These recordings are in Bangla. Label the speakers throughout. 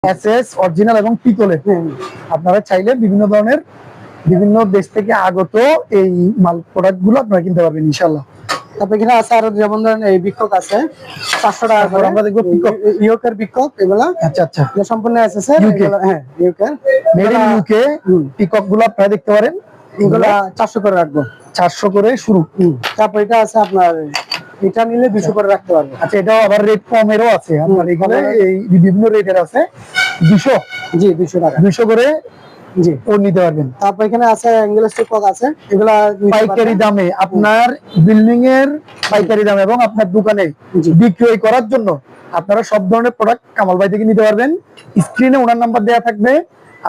Speaker 1: এসএস অরিজিনাল এবং পিতলের। আপনারা চাইলে বিভিন্ন ধরনের বিভিন্ন দেশ থেকে আগত এই মাল প্রোডাক্ট গুলো আপনারা কিনতে পারবেন ইনশাআল্লাহ।
Speaker 2: তারপর এখানে আছে আরো যেমন ধরেন এই বিক্ষক আছে 500 টাকা করে।
Speaker 1: আমরা দেখবো পিকক,
Speaker 2: ইউকের বিক্ষক এগুলা।
Speaker 1: আচ্ছা আচ্ছা,
Speaker 2: এটা সম্পূর্ণ এসএস এর এগুলা। হ্যাঁ ইউকের
Speaker 1: মেড ইন ইউকে পিকক গুলো আপনারা দেখতে পারেন।
Speaker 2: এগুলা 400 করে রাখবো,
Speaker 1: 400 করে শুরু।
Speaker 2: তারপর এটা আছে আপনার এটা নিলে 200 করে রাখতে পারবেন।
Speaker 1: আচ্ছা, এটাও আবার রেট কমেরও আছে আপনার এখানে, এই বিভিন্ন রেটের আছে। 200,
Speaker 2: জি 200 টাকা
Speaker 1: 200 করে
Speaker 2: জি
Speaker 1: ও নিতে পারবেন।
Speaker 2: তারপর এখানে আছে ইংলিশ টিকক আছে, এগুলা
Speaker 1: পাইকারি দামে আপনার বিল্ডিং এর পাইকারি দামে এবং আপনার দোকানে বিক্রয় করার জন্য আপনারা সব ধরনের প্রোডাক্ট কামাল ভাই থেকে নিতে পারবেন। স্ক্রিনে ওনার নাম্বার দেওয়া থাকবে,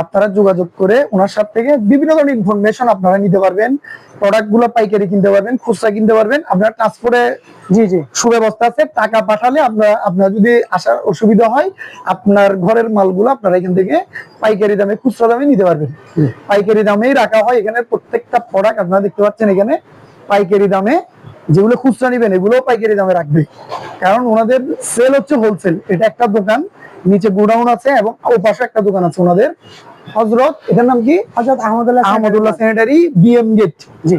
Speaker 1: আপনারা যোগাযোগ করে ওনার সাথে থেকে বিভিন্ন ধরনের ইনফরমেশন আপনারা নিতে পারবেন। প্রোডাক্ট গুলো পাইকারি কিনতে পারবেন, খুচরা কিনতে পারবেন। আপনার ট্রান্সপোর্টে
Speaker 2: জি জি
Speaker 1: সুব্যবস্থা আছে। টাকা পাঠালে আপনার যদি আসার অসুবিধা হয়, আপনার ঘরের মালগুলো আপনারা এখান থেকে পাইকারি দামে খুচরা দামে নিতে পারবেন। পাইকারি দামেই রাখা হয় এখানে প্রত্যেকটা প্রোডাক্ট। আপনারা দেখতে পাচ্ছেন এখানে পাইকারি দামে, যেগুলো খুচরা নিবেন এগুলো পাইকারি দামে রাখবে, কারণ ওনাদের সেল হচ্ছে হোলসেল। এটা একটা দোকান, নিচে গোডাউন আছে এবং ও পাশে একটা দোকান আছে ওনাদের। হযরত, এটার নাম কি?
Speaker 2: হযরত
Speaker 1: আহমদুল্লাহ স্যানিটারি, বিএম গেট। জি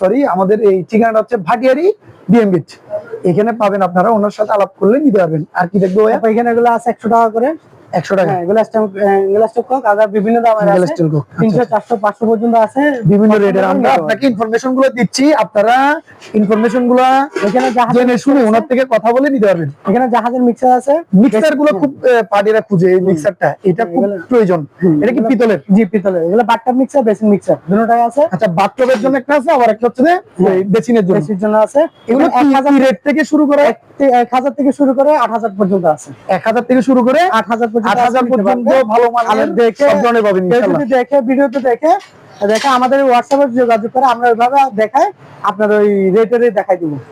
Speaker 1: সরি, আমাদের এই ঠিকানাটা হচ্ছে ভাটিয়ারি বিএম গেট। এখানে পাবেন, আপনারা ওনার সাথে আলাপ করলে নিতে পারবেন। আর কি দেখবো
Speaker 2: এখানে এগুলো আছে 100 টাকা করে।
Speaker 1: 100 টাকা
Speaker 2: ইংলিশ টিকক আর বিভিন্ন দামের আছে, 300 400 500 পর্যন্ত আছে,
Speaker 1: বিভিন্ন রেটের। আমরা আপনাকে ইনফরমেশন গুলো দিচ্ছি, আপনারা ইনফরমেশন গুলো
Speaker 2: এখানে
Speaker 1: জেনে শুনে ওনার থেকে কথা বলে নিতে পারবেন।
Speaker 2: এখানে জাহাজের মিক্সার আছে,
Speaker 1: মিক্সার গুলো খুব পার্টিরা খুঁজে এই মিক্সারটা, এটা খুব প্রয়োজন। এটা কি পিতলের?
Speaker 2: জি পিতলের। এগুলো বাথটব মিক্সার, বেসিন মিক্সার দুটোটাই আছে।
Speaker 1: আচ্ছা, বাথটবের জন্য একটা আছে, আবার একটা হচ্ছে বেসিনের জন্য
Speaker 2: আছে।
Speaker 1: এগুলো 1000 রেট থেকে শুরু করে
Speaker 2: 1000 থেকে শুরু করে 8000 পর্যন্ত আছে।
Speaker 1: 1000 থেকে শুরু করে
Speaker 2: 8000 পর্যন্ত
Speaker 1: ভালো মানের দেখে সব ধরনের পাবেন ইনশাআল্লাহ।
Speaker 2: দেখে ভিডিওতে দেখে আমাদের হোয়াটসঅ্যাপে যোগাযোগ করে আমরা ওইভাবে দেখাই, আপনার ওই রেটেরই দেখাই দিব।